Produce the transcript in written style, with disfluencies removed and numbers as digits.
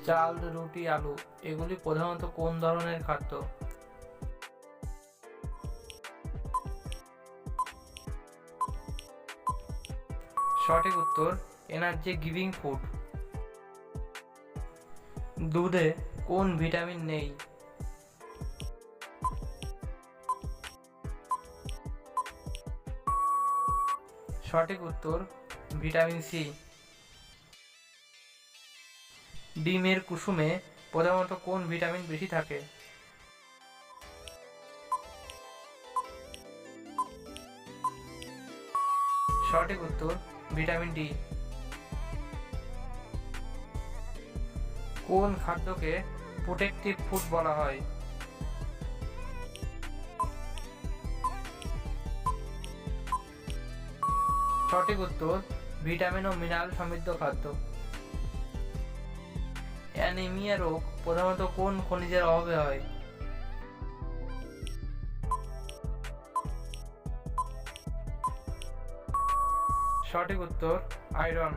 চাল, রুটি, আলু এগুলি প্রধানত কোন ধরনের খাদ্য? সঠিক উত্তর এনার্জি গিভিং ফুড। দুধে কোন ভিটামিন নেই? সঠিক উত্তর ভিটামিন সি। ডিমের কুসুমে প্রধানত কোন ভিটামিন বেশি থাকে? সঠিক উত্তর ভিটামিন ডি। কোন খাদ্যকে প্রোটেক্টিভ ফুড বলা হয়? সঠিক উত্তর ভিটামিন ও মিনারেল সমৃদ্ধ খাদ্য। অ্যানিমিয়া রোগ প্রধানত কোন খনিজের অভাবে হয়? সঠিক উত্তর আয়রন।